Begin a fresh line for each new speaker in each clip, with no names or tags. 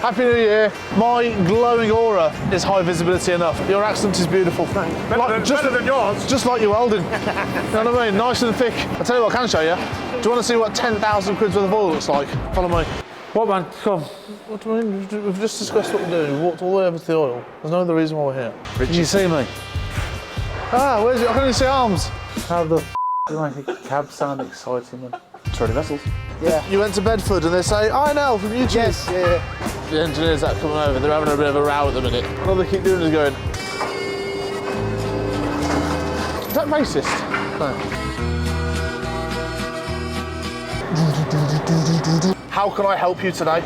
Happy New Year. My glowing aura is high visibility enough. Your accent is beautiful.
Thanks. Better than yours.
Just like your welding. You know what I mean? Nice and thick. I'll tell you what I can show you. Do you want to see what 10,000 quid's worth of oil looks like? Follow me.
What, man? Come.
What do you mean? We've just discussed what we're doing. We've walked all the way over to the oil. There's no other reason why we're here.
Did you see me?
Ah, where's it? I can only see arms.
How the f do you make a cab sound exciting, man? 20 vessels.
Yeah. You went to Bedford and they say, I know from YouTube.
Yes, yeah.
The engineers that are coming over, they're having a bit of a row at the minute. All they keep doing is going, is that racist? No. How can I help you today?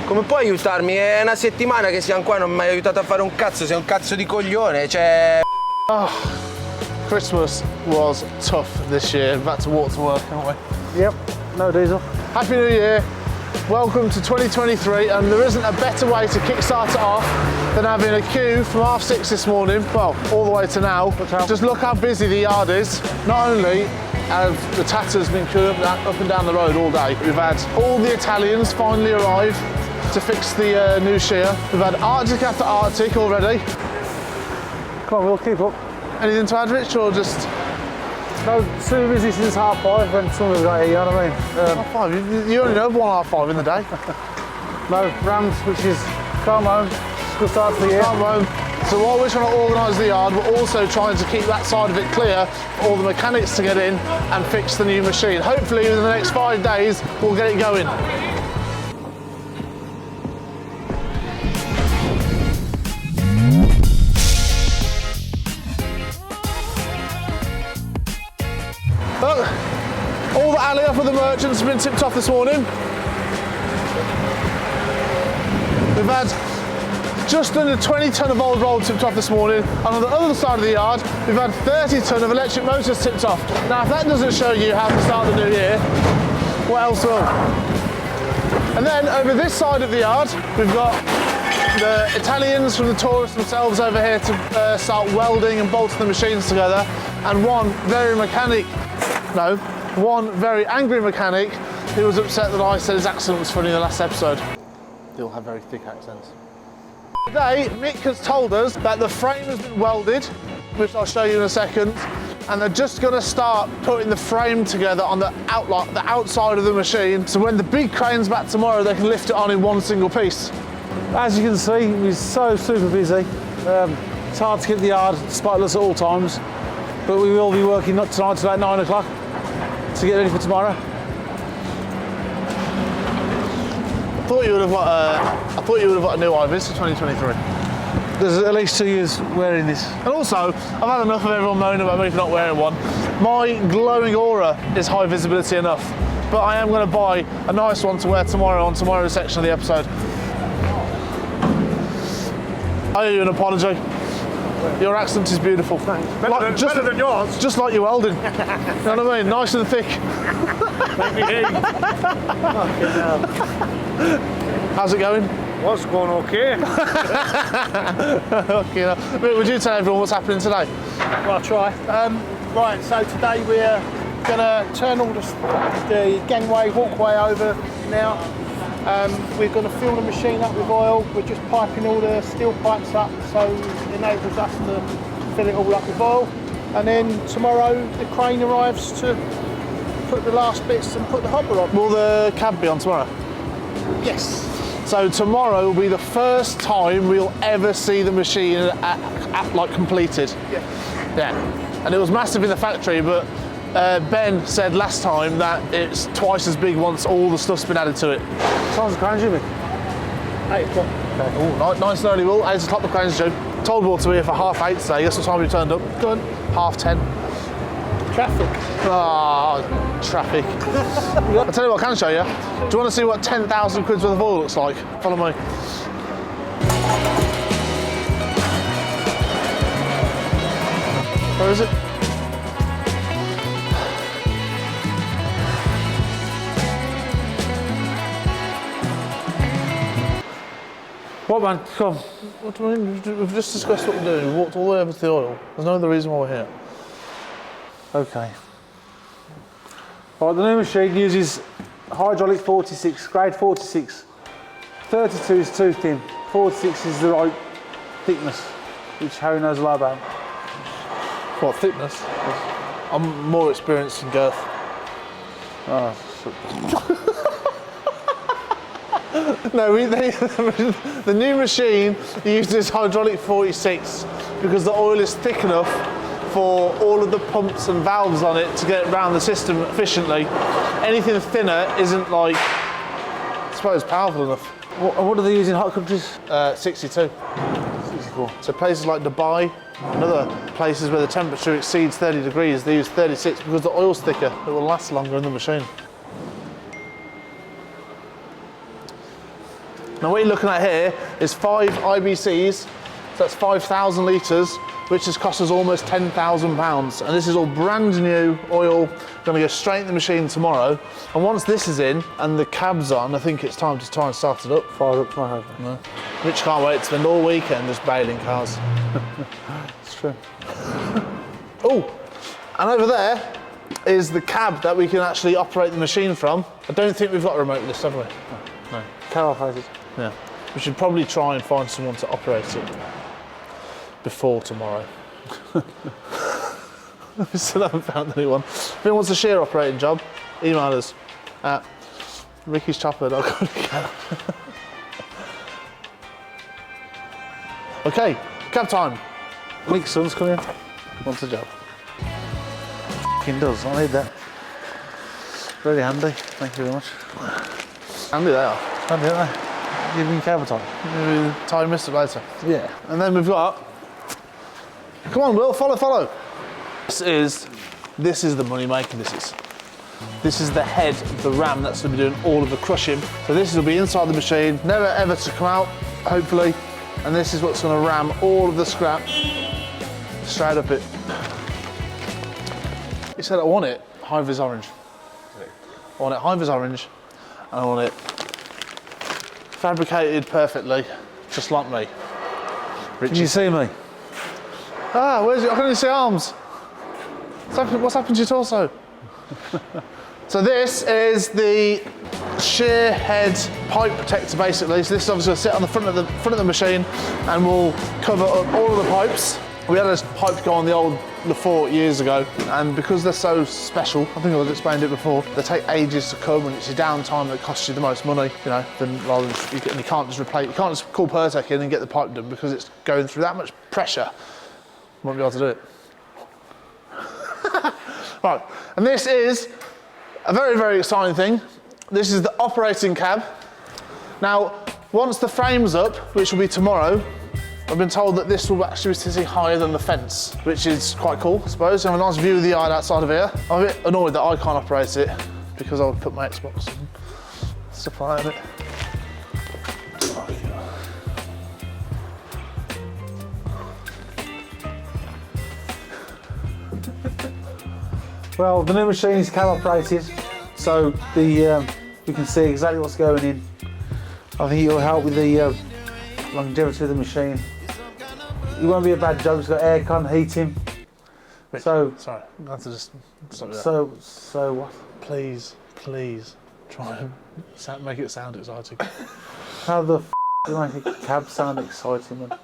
Come puoi aiutarmi? È una settimana che siamo qua, non mi hai aiutato a fare un cazzo, sei un cazzo di coglione, cioè...
Oh, Christmas was tough this year. Back to walk to work, aren't we?
Yep, no diesel.
Happy New Year. Welcome to 2023, and there isn't a better way to kickstart it off than having a queue from 6:30 this morning, well, all the way to now. Just look how busy the yard is. Not only have the tatters been queuing up and down the road all day, we've had all the Italians finally arrive to fix the new shear. We've had Arctic after Arctic already.
Come on, we'll keep up.
Anything to add, Rich, or just...
No, super busy since 5:30 when someone got here, you know what I mean?
5:30, you only know 1:30 in the day.
No, Rams, which is come home, good start to the year.
Come home. So while we're trying to organise the yard, we're also trying to keep that side of it clear for all the mechanics to get in and fix the new machine. Hopefully within the next 5 days, we'll get it going. Look, all the alley off of the merchants have been tipped off this morning. We've had just under 20 tonne of old roll tipped off this morning. And on the other side of the yard, we've had 30 tonne of electric motors tipped off. Now, if that doesn't show you how to start the new year, what else will? And then over this side of the yard, we've got the Italians from the TAURUS themselves over here to start welding and bolting the machines together. And one very angry mechanic who was upset that I said his accent was funny in the last episode. They all have very thick accents. Today, Mick has told us that the frame has been welded, which I'll show you in a second, and they're just going to start putting the frame together on the outside of the machine, so when the big crane's back tomorrow, they can lift it on in one single piece.
As you can see, we're so super busy. It's hard to keep the yard spotless at all times, but we will be working not tonight till about 9 o'clock to get ready for tomorrow.
I thought you would have got a new HIGH-VIS for 2023.
There's at least 2 years wearing this.
And also, I've had enough of everyone moaning about me for not wearing one. My glowing aura is high visibility enough, but I am going to buy a nice one to wear tomorrow on tomorrow's section of the episode. I owe you an apology. Your accent is beautiful. Thanks.
Better than yours.
Just like your welding. You know what I mean? Nice and thick. How's it going?
What's going okay?
Okay, would you tell everyone what's happening today?
Well, I'll try. Right, so today we're going to turn all the gangway, walkway over now. We're going to fill the machine up with oil. We're just piping all the steel pipes up, so it enables us to fill it all up with oil. And then tomorrow the crane arrives to put the last bits and put the hopper on.
Will the cab be on tomorrow?
Yes.
So tomorrow will be the first time we'll ever see the machine at like completed.
Yeah.
Yeah. And it was massive in the factory, but Ben said last time that it's twice as big once all the stuff's been added to it.
Sounds grand, Jimmy.
8 o'clock.
Okay. Ooh, nice and early, Will. 8 o'clock the crane's due. Told Will to be here for 8:30 today. Guess what time we turned up?
Go on.
10:30.
Traffic.
Ah, traffic. I'll tell you what I can show you. Do you want to see what 10,000 quid's worth of oil looks like? Follow me. Where is it?
What, man? Come.
What do you mean? We've just discussed what we're doing. We've walked all the way over to the oil. There's no other reason why we're here.
Okay. Right, the new machine uses hydraulic 46, grade 46 32 is too thin. 46 is the right thickness, which Harry knows a lot about.
What, thickness? I'm more experienced in girth.
Oh,
No, the new machine uses hydraulic 46 because the oil is thick enough for all of the pumps and valves on it to get around the system efficiently. Anything thinner isn't, like, I suppose, powerful enough.
what do they use in hot countries?
62.
64.
So places like Dubai and other places where the temperature exceeds 30 degrees, they use 36 because the oil's thicker. It will last longer in the machine. Now what you're looking at here is 5 IBCs, so that's 5,000 litres, which has cost us almost £10,000. And this is all brand new oil, gonna go straight in the machine tomorrow. And once this is in and the cab's on, I think it's time to try and start it up.
Fire up my head.
No. Rich can't wait to spend all weekend just bailing cars.
It's true.
Oh, and over there is the cab that we can actually operate the machine from. I don't think we've got a remote with this, have we? No.
Cab operated.
Yeah. We should probably try and find someone to operate it before tomorrow. We still haven't found anyone. If anyone wants a shear operating job, email us at rickyschopper.co.uk. Okay, cab time.
Mick's son's coming. Wants a job. F***ing does, I need that. Very handy, thank you very much.
Handy they are.
Handy, aren't they? Give me cab time.
Maybe time missed it later.
Yeah.
And then we've got, come on Will, follow. This is the money maker, This is the head of the ram that's going to be doing all of the crushing. So this will be inside the machine, never ever to come out, hopefully. And this is what's going to ram all of the scrap straight up it. He said I want it HIGH-VIS orange. I want it HIGH-VIS orange, and I want it fabricated perfectly, just like me. Richie.
Can you see me?
Ah, where's it? I can only see arms. What's happened to your torso? So this is the shear head pipe protector, basically. So this is obviously going to sit on the front of the machine, and will cover up all of the pipes. We had a pipe go on the old Lafort years ago, and because they're so special, I think I've explained it before, they take ages to come, and it's your downtime that costs you the most money, you know, rather than you can't just replace, you can't just call Pertec in and get the pipe done because it's going through that much pressure. Won't be able to do it. Right, and this is a very, very exciting thing. This is the operating cab. Now, once the frame's up, which will be tomorrow, I've been told that this will actually be sitting higher than the fence, which is quite cool, I suppose. You have a nice view of the yard outside of here. I'm a bit annoyed that I can't operate it because I would put my Xbox and stuff like that in it.
Well, the new machine is cab operated, so we can see exactly what's going in. I think it will help with the longevity of the machine. It won't be a bad job. It's got aircon, heating.
Rich,
So
sorry, I have to just stop that.
So what?
Please try and make it sound exciting.
How the f do you make a cab sound exciting, man?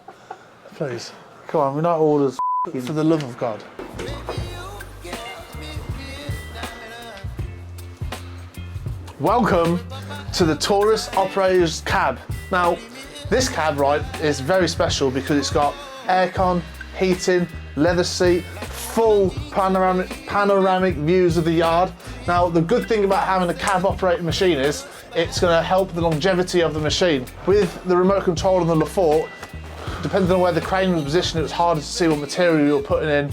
Please,
Come on, we're not all as
for the love of God. Welcome to the TAURUS operator's cab. Now, this cab, right, is very special because it's got aircon, heating, leather seat, full panoramic views of the yard. Now, the good thing about having a cab operated machine is it's going to help the longevity of the machine. With the remote control on the Lafort, depending on where the crane was positioned, it was harder to see what material you were putting in.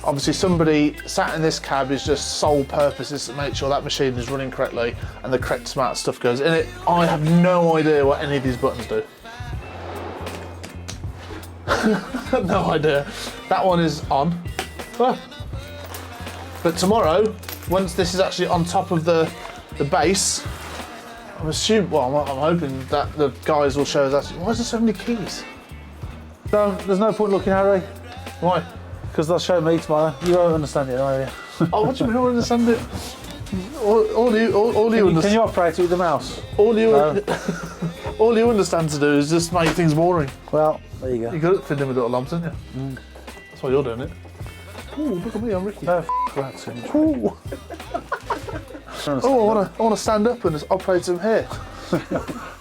Obviously, somebody sat in this cab is just sole purpose is to make sure that machine is running correctly and the correct amount of stuff goes in it. I have no idea what any of these buttons do. No idea. That one is on. Ah. But tomorrow, once this is actually on top of the base, I'm hoping that the guys will show us actually, why is there so many keys?
There's no point looking, Harry,
Why?
because they'll show me tomorrow. You won't understand it, are you?
Oh, what do you mean I don't understand it? All you
Can
understand.
you operate it with the mouse?
All you.
No.
All you understand to do is just make things boring.
Well, there you go.
You're good at fiddling with little knobs, aren't you? That's why you're doing it. Ooh, look at me, I'm Ricky.
No, that's it.
Ooh. Oh, I want to stand up and just operate some hair.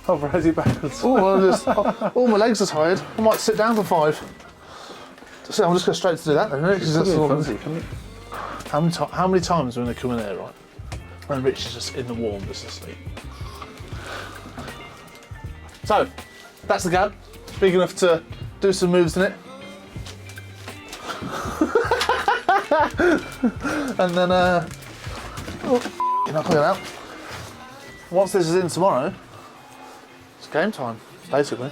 Operate it backwards.
Oh, my legs are tired. I might sit down for 5. So I'm just going straight to do that then, isn't it? How many times when they come in here, right? And Rich is just in the warm, just asleep. So, that's the gab. Big enough to do some moves in it. And then, I'll clear it out. Once this is in tomorrow, it's game time, basically.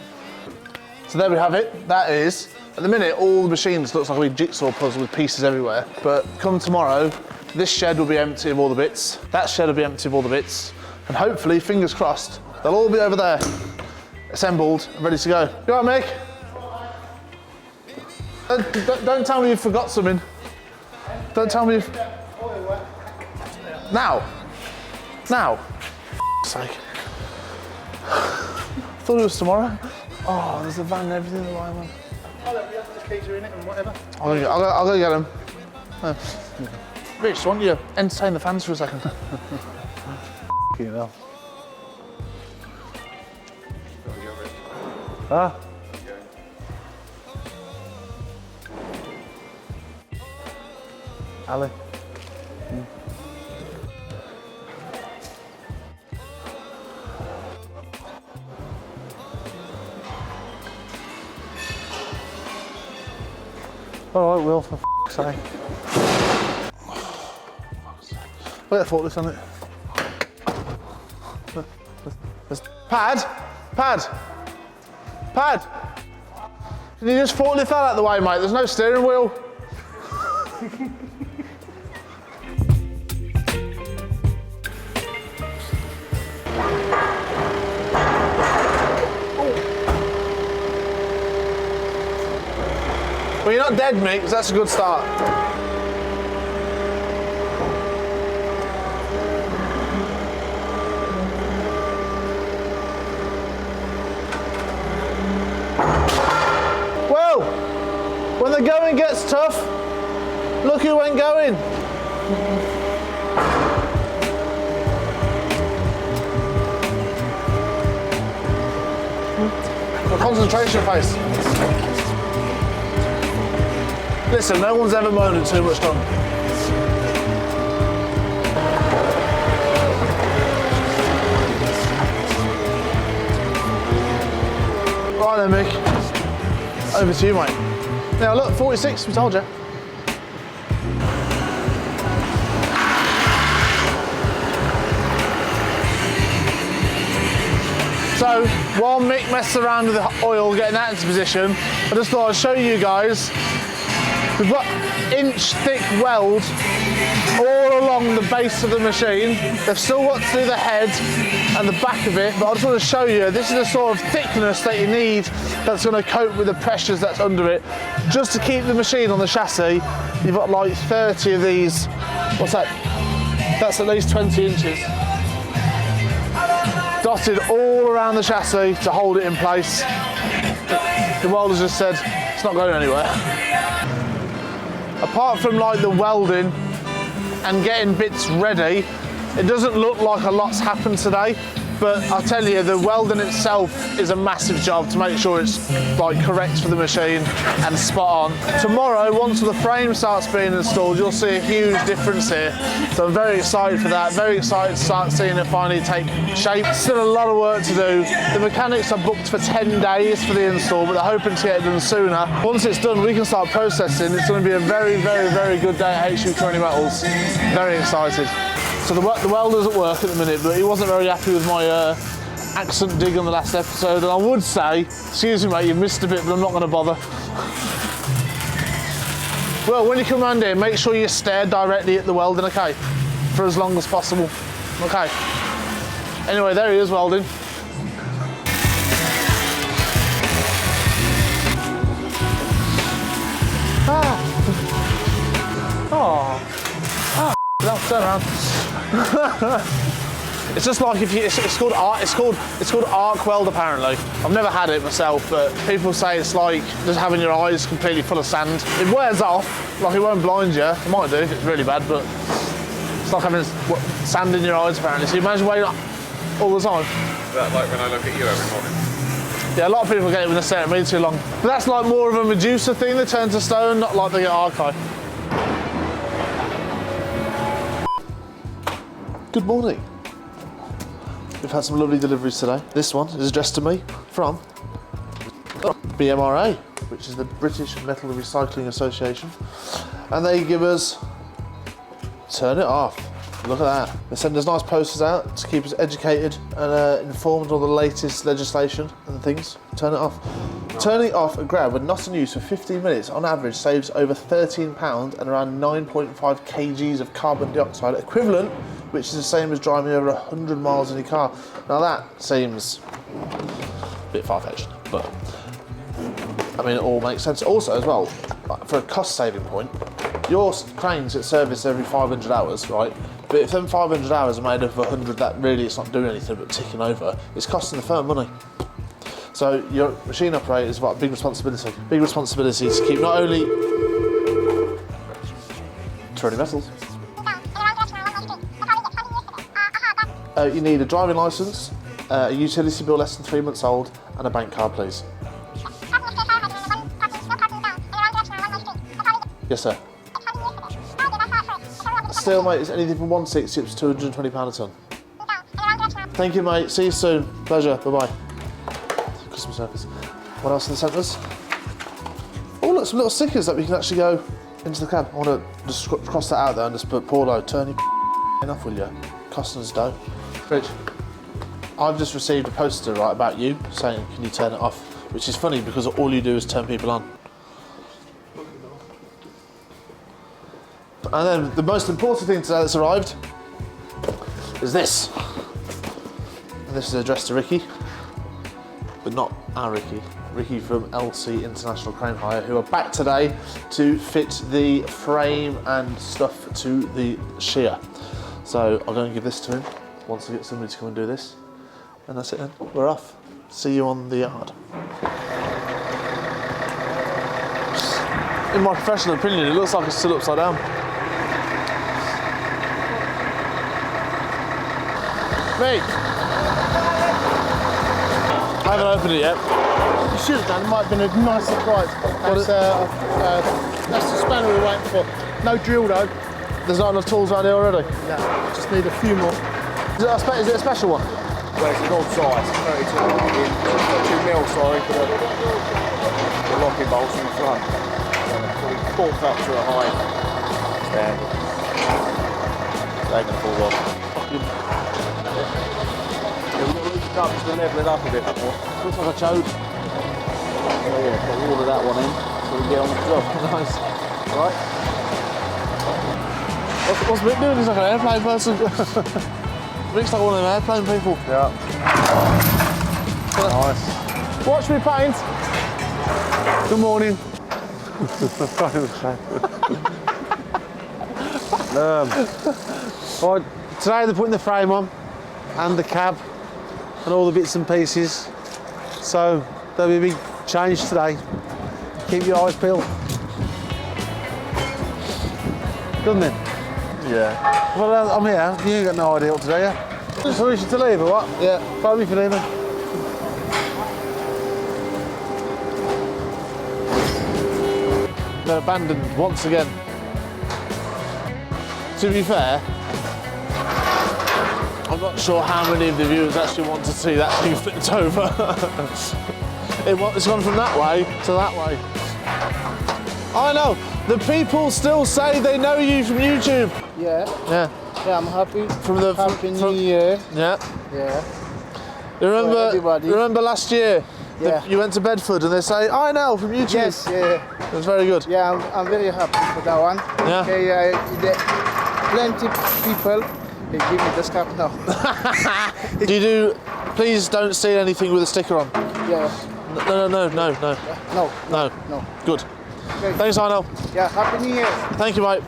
So there we have it. That is, at the minute, all the machines looks like a big jigsaw puzzle with pieces everywhere. But come tomorrow, this shed will be empty of all the bits. That shed will be empty of all the bits. And hopefully, fingers crossed, they'll all be over there, assembled and ready to go. You all right, Mick? Don't tell me you forgot something. Don't tell me you've... Now? Now? For sake. Thought it was tomorrow. Oh, there's the van and everything in the right one.
Oh, look, the keys are in it and whatever.
I'll go get them. Rich, why don't you entertain the fans for a second?
You know. Ah. Ali. All right, Will, for f***'s sake.
Wait, I thought this on it. Pad! Can you just forklift that out of the way, mate? There's no steering wheel. Well, you're not dead, Mick, because that's a good start. Well, when the going gets tough, look who ain't going. A concentration face. Listen, no one's ever moaned at too much done. Right then, Mick. Over to you, mate. Now look, 46, we told you. So, while Mick messed around with the oil, getting that into position, I just thought I'd show you guys. We've got inch-thick weld all along the base of the machine. They've still got to do the head and the back of it, but I just want to show you, this is the sort of thickness that you need that's going to cope with the pressures that's under it. Just to keep the machine on the chassis, you've got like 30 of these. What's that? That's at least 20 inches. Dotted all around the chassis to hold it in place. The welder's just said, it's not going anywhere. Apart from like the welding and getting bits ready, it doesn't look like a lot's happened today, but I'll tell you, the welding itself is a massive job to make sure it's like correct for the machine and spot on. Tomorrow, once the frame starts being installed, you'll see a huge difference here. So I'm very excited for that, very excited to start seeing it finally take shape. Still a lot of work to do. The mechanics are booked for 10 days for the install, but they're hoping to get it done sooner. Once it's done, we can start processing. It's going to be a very, very, very good day at HIGH-VIS Metals. Very excited. So the welder's at work at the minute, but he wasn't very happy with my accent dig on the last episode, and I would say, excuse me mate, you've missed a bit, but I'm not going to bother. Well, when you come around here, make sure you stare directly at the welding, okay? For as long as possible, okay? Anyway, there he is welding. No, turn around. It's just like if you, it's called arc weld apparently. I've never had it myself, but people say it's like just having your eyes completely full of sand. It wears off, like it won't blind you. It might do if it's really bad, but it's like having sand in your eyes apparently. So you imagine waiting all the time.
Is that like when I look at you every morning?
Yeah, a lot of people get it when they stare at me too long. But that's like more of a Medusa thing, they turn to stone, not like they get archive. Good morning. We've had some lovely deliveries today. This one is addressed to me from BMRA, which is the British Metal Recycling Association. And they give us, turn it off. Look at that. They send us nice posters out to keep us educated and informed on the latest legislation and things. Turn it off. Turning off a grab when not in use for 15 minutes on average saves over £13 and around 9.5 kgs of carbon dioxide equivalent, which is the same as driving over 100 miles in your car. Now that seems a bit far-fetched, but I mean, it all makes sense. Also, as well, for a cost-saving point, your cranes get serviced every 500 hours, right? But if them 500 hours are made up of 100, that really it's not doing anything but ticking over. It's costing the firm money. So your machine operator is what a big responsibility. Big responsibility to keep not only Taroni metals. You need a driving licence, a utility bill less than 3 months old, and a bank card, please. Yes, sir. Steel, mate, is anything from 160 up to £220 a tonne. Thank you, mate. See you soon. Pleasure. Bye-bye. Customer service. What else in the centres? Oh, look, some little stickers that we can actually go into the cab. I want to just cross that out there and just put Paulo, turn your off, will you? Costing us dough. Rich, I've just received a poster right about you saying, can you turn it off? Which is funny because all you do is turn people on. And then the most important thing today that's arrived is this. And this is addressed to Ricky, but not our Ricky. Ricky from LC International Crane Hire, who are back today to fit the frame and stuff to the shear. So I'm going to give this to him once I get somebody to come and do this. And that's it then, we're off. See you on the yard. In my professional opinion, it looks like it's still upside down. Mate! I haven't opened it yet.
You should have done, it might have been a nice surprise. That's the spanner we're waiting for. No drill though.
There's not enough tools around here already?
No, just need a few more.
Is it a special one?
Well, it's an old size, 32 2mm, sorry, for the locking bolts in the front. So we forked up to a high standard. They can fall off. We've got to reach it up, just going to level it up a bit more.
Looks like a chode.
Oh yeah, put all of that one in, so we can get on with the job.
Nice.
Right?
What's Mick doing? He's like an airplane person. Mick's like one of them airplane people.
Yeah. Nice.
Watch me paint. Good morning.
Right, today they're putting the frame on and the cab and all the bits and pieces. So there'll be a big change today. Keep your eyes peeled. Done then?
Yeah.
Well, I'm here. You ain't got no idea what to do, yeah? Just permission to leave or what?
Yeah.
Phone me for leaving.
They're abandoned once again. To be fair, I'm not sure how many of the viewers actually want to see that thing flipped over. It's gone from that way to that way. I know. The people still say they know you from YouTube.
Yeah.
Yeah.
Yeah, I'm happy. Happy New
from
Year.
Yeah.
Yeah.
Remember last year?
Yeah.
You went to Bedford and they say, I know from YouTube.
Yes, yeah.
It was very good.
Yeah, I'm very happy for that one.
Yeah.
Okay, plenty people they give me the stuff now.
Please don't steal anything with a sticker on.
Yeah.
No.
No.
Good.
Okay.
Thanks, Arno.
Yeah, Happy New Year.
Thank you, mate.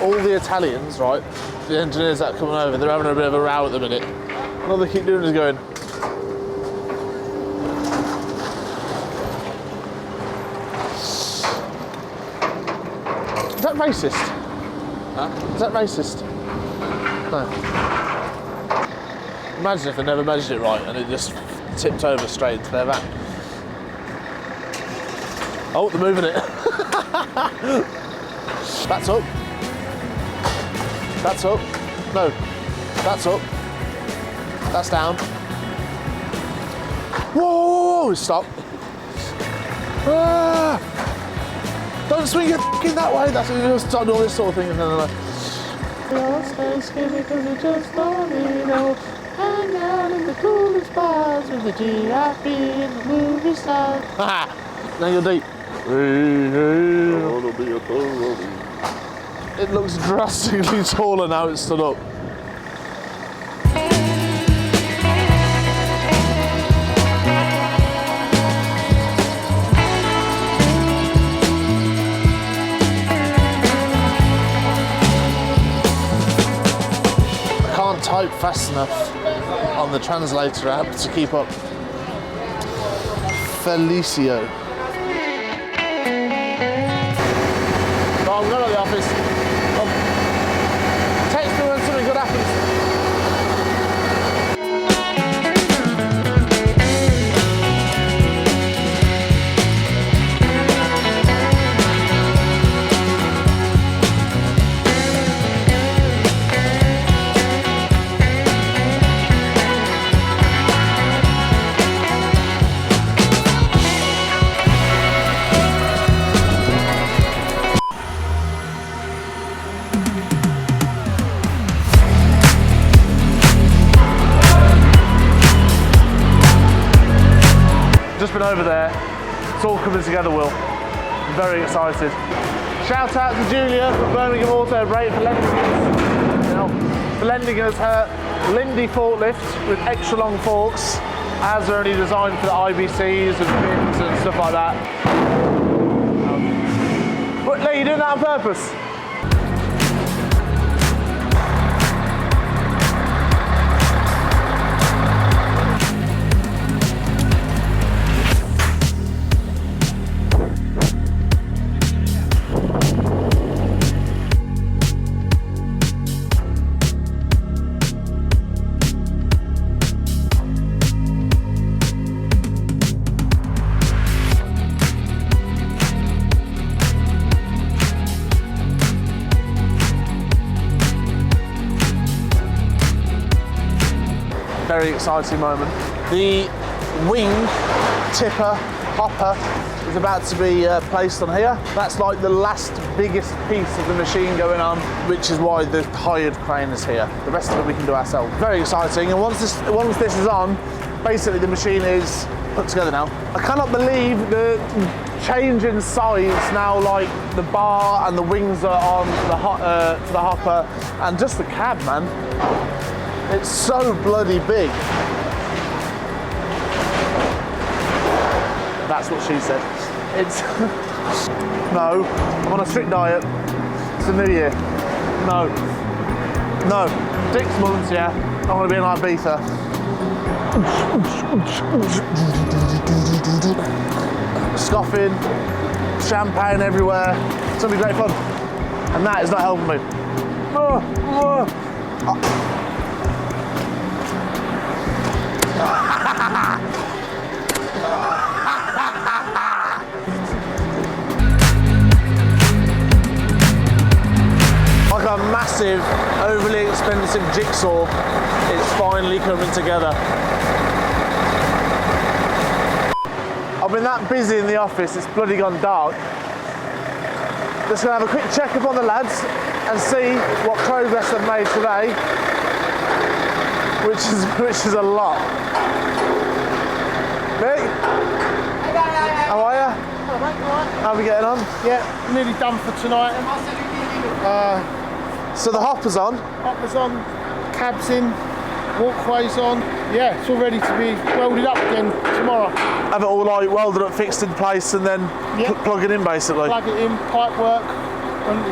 all the Italians, right, the engineers that are coming over, they're having a bit of a row at the minute. And all they keep doing is going, is that racist?
Huh?
Is that racist? No. Imagine if they never measured it right and it just tipped over straight into their van. Oh, they're moving it. That's up. That's up. No. That's up. That's down. Whoa! Stop. Ah! Don't swing your in that way. That's what you just start doing all this sort of thing and then like. Hang out in the coolest bars with the GIP and the movie stars. Haha! Now you're deep. It looks drastically taller now it's stood up. I can't type fast enough on the translator app to keep up. Felicio. I'm going to the office. Text me when something good happens. Just been over there. It's all coming together, Will. I'm very excited. Shout out to Julia from Birmingham Auto Brake for lending us her Lindy forklift with extra long forks. As are only designed for the IBCs and bins and stuff like that. But Lee, you doing that on purpose? Very exciting moment. The wing tipper hopper is about to be placed on here. That's like the last biggest piece of the machine going on, which is why the hired crane is here. The rest of it we can do ourselves. Very exciting. And once this is on, basically the machine is put together now. I cannot believe the change in size now, like the bar and the wings are on the hopper and just the cab, man. It's so bloody big. That's what she said. It's... No, I'm on a strict diet. It's the new year. No. No. 6 months, yeah. I want to be in Ibiza. Scoffing, champagne everywhere. It's going to be great fun. And that is not helping me. Like a massive, overly expensive jigsaw, it's finally coming together. I've been that busy in the office, it's bloody gone dark. Just gonna have a quick check up on the lads and see what progress they've made today, which is a lot. Mick? How are you?
Hello, mate. All right.
How are we getting on?
Yeah, nearly done for tonight.
So the hopper's on.
Hopper's on, cabs in, walkways on. Yeah, it's all ready to be welded up again tomorrow.
Have it all like welded up, fixed in place, and then plug it in basically.
Plug it in, pipe work, and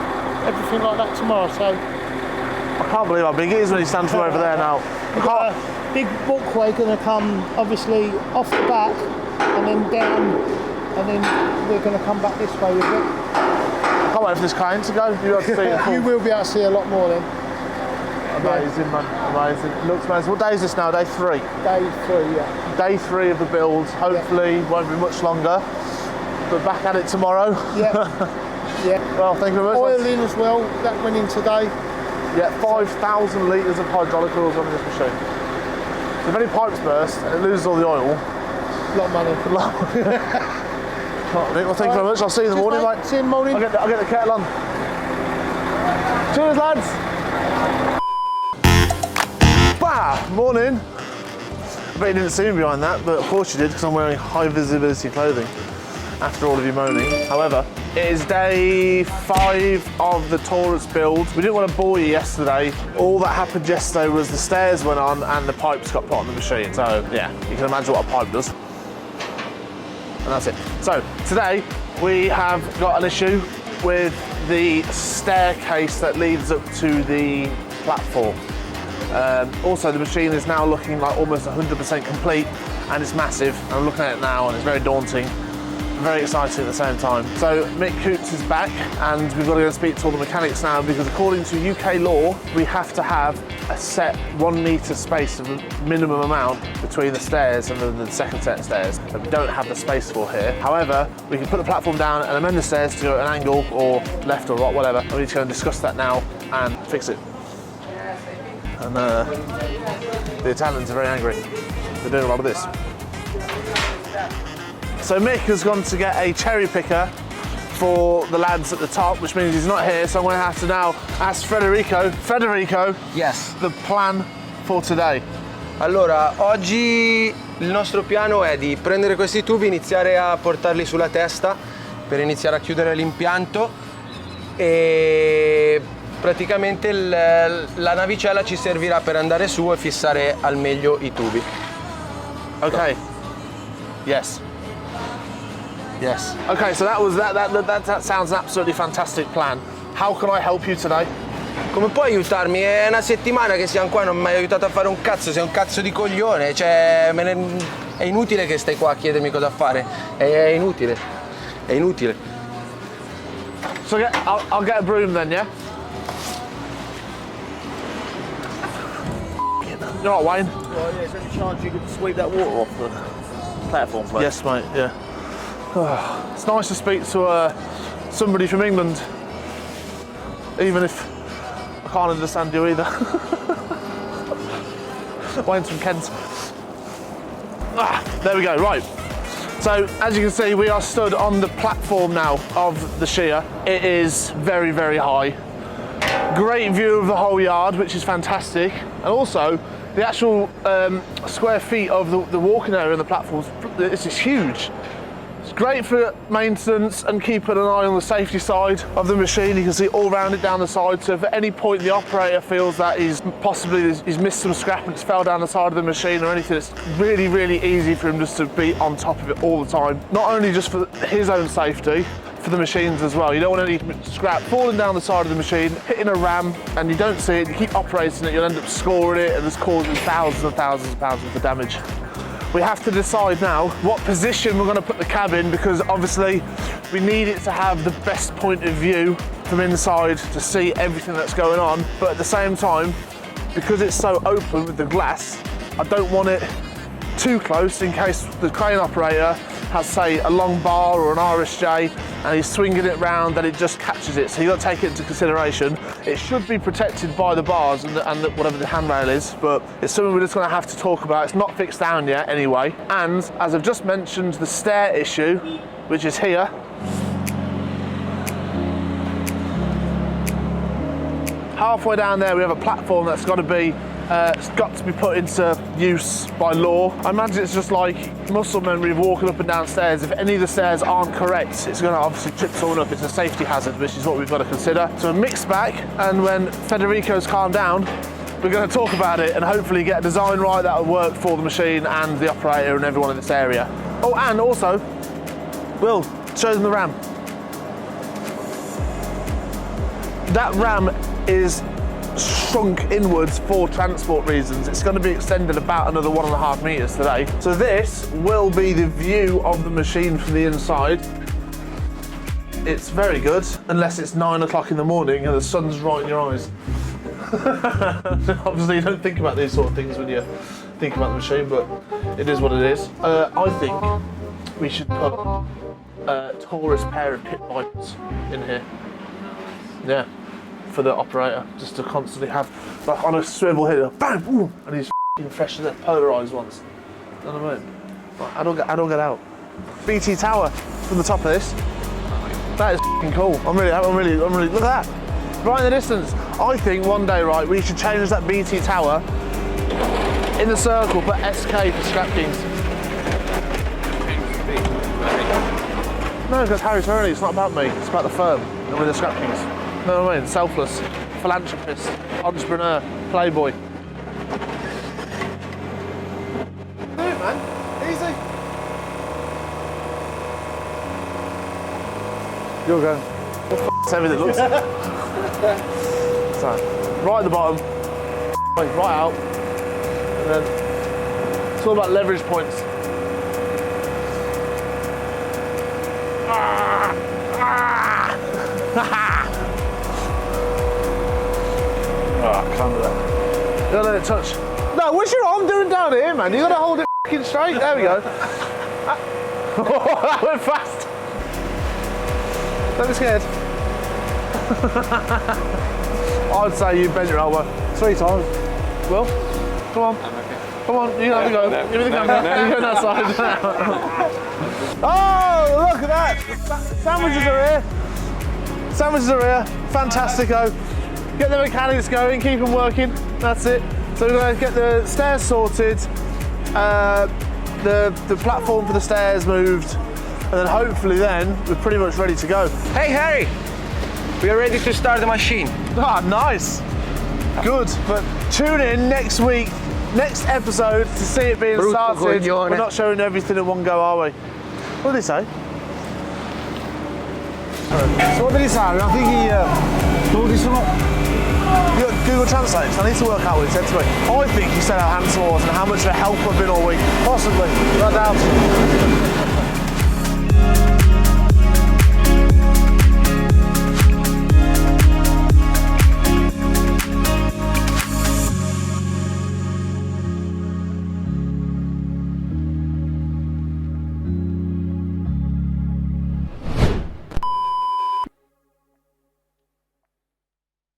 everything like that tomorrow. So
I can't believe how big it is when you stand from over there now.
we've got a big walkway going to come obviously off the back and then down, and then we're going to come back this way with it.
I can't wait for this crane to go. You'll be able to see it.
You will be able to see a lot more then.
Amazing, man. Amazing. It looks amazing. What day is this now? Day 3?
Day 3, yeah.
Day 3 of the build. Hopefully won't be much longer. But back at it tomorrow.
Yeah. Yeah.
Well, thank you very much.
Oil in as well. That went in today.
Yeah, 5,000 litres of hydraulic oil on this machine. So if any pipes burst and it loses all the oil,
A lot of money.
Well, thank you very much. I'll see you in the morning, mate.
See you in the morning.
I'll get the kettle on. Cheers, lads. Bah! Morning. I bet you didn't see me behind that, but of course you did, because I'm wearing high visibility clothing after all of you moaning. However, it is day 5 of the TAURUS build. We didn't want to bore you yesterday. All that happened yesterday was the stairs went on and the pipes got put on the machine. So yeah, you can imagine what a pipe does. And that's it. So today we have got an issue with the staircase that leads up to the platform. Also, the machine is now looking like almost 100% complete, and it's massive. I'm looking at it now and it's very daunting, very exciting at the same time. So Mick COUTTS is back, and we've got to go speak to all the mechanics now, because according to UK law, we have to have a set 1 metre space of a minimum amount between the stairs and the second set of stairs that we don't have the space for here. However, we can put the platform down and amend the stairs to go at an angle or left or right, whatever. We need to go and discuss that now and fix it. And the Italians are very angry. They're doing a lot of this. So Mick has gone to get a cherry picker for the lads at the top, which means he's not here, so I'm going to have to now ask Federico,
Yes.
the plan for today.
Allora, oggi il nostro piano è di prendere questi tubi, iniziare a portarli sulla testa per iniziare a chiudere l'impianto, e praticamente la navicella ci servirà per andare su e fissare al meglio i tubi.
Okay. Yes. Yes. Okay, so that sounds an absolutely fantastic plan. How can I help you today?
Come puoi aiutarmi? È una settimana che siamo qua, non mi hai aiutato a fare un cazzo, sei un cazzo di coglione, cioè è inutile che stai qua a chiedermi cosa fare, è inutile, è inutile.
So I'll get a broom then, yeah? You're right, Wayne?
Well, yeah, is there any chance you could sweep that water off the platform, please?
Yes, mate, yeah. It's nice to speak to somebody from England, even if I can't understand you either. Wayne's from Kent. There we go, right. So, as you can see, we are stood on the platform now of the shear. It is very, very high. Great view of the whole yard, which is fantastic. And also, the actual square feet of the walking area on the platform, this is huge. It's great for maintenance and keeping an eye on the safety side of the machine. You can see all around it down the side, so if at any point the operator feels that he's missed some scrap and it's fell down the side of the machine or anything, it's really, really easy for him just to be on top of it all the time. Not only just for his own safety, for the machines as well. You don't want any scrap falling down the side of the machine, hitting a ram, and you don't see it, you keep operating it, you'll end up scoring it, and this causes thousands and thousands of pounds worth of damage. We have to decide now what position we're going to put the cab in, because obviously we need it to have the best point of view from inside to see everything that's going on, but at the same time, because it's so open with the glass, I don't want it too close in case the crane operator has, say, a long bar or an RSJ and he's swinging it round, then it just catches it. So you've got to take it into consideration. It should be protected by the bars and whatever the handrail is, but it's something we're just going to have to talk about. It's not fixed down yet anyway. And as I've just mentioned, the stair issue, which is here, halfway down there we have a platform that's got to be put into use by law. I imagine it's just like muscle memory of walking up and down stairs. If any of the stairs aren't correct, it's going to obviously trip someone up. It's a safety hazard, which is what we've got to consider. So a mix back, and when Federico's calmed down, we're going to talk about it and hopefully get a design right that will work for the machine and the operator and everyone in this area. Oh, and also, Will, show them the ram. that ram is shrunk inwards for transport reasons. It's going to be extended about another 1.5 meters today. So this will be the view of the machine from the inside. It's very good, unless it's 9 o'clock in the morning and the sun's right in your eyes. Obviously you don't think about these sort of things when you think about the machine, but it is what it is. I think we should put a TAURUS pair of pit vipers in here. Yeah, for the operator, just to constantly have, like on a swivel here, bam, ooh, and he's f***ing fresh as that polarised ones. You know what I mean? Like, I don't get out. BT tower from the top of this. That is f***ing cool. I'm really, look at that. Right in the distance. I think one day, right, we should change that BT tower in the circle, put SK for Scrapkings. No, because Harry Taroni, it's not about me, it's about the firm and with the Scrapkings. You know what I mean? Selfless, philanthropist, entrepreneur, playboy.
Do it, man. Easy.
You're going. What the f*** heavy that looks? So, right at the bottom, right out, and then it's all about leverage points. Oh, I can't do that. You gotta let it touch. No, what's your arm doing down here, man? You gotta hold it f***ing straight. There we go. That went fast. Don't be scared. I'd say you bent your elbow 3 times. Will, come on.
I'm okay.
Come on, you have a go. Give me the camera. You go that side. Oh, look at that. Sandwiches are here. Sandwiches are here. Fantastico. Get the mechanics going, keep them working. That's it. So we're going to get the stairs sorted, the platform for the stairs moved, and then hopefully then we're pretty much ready to go.
Hey Harry, we are ready to start the machine.
Ah, nice. Good, but tune in next week, next episode to see it being
Brutto
started.
coglione.
We're not showing everything in one go, are we? What did he say?
So what did he say? I think he told you something.
Google Translate, 'cause I need to work out what he said to me. I think he said how handsome I was and how much of a help I've been all week.
Possibly, I doubt it.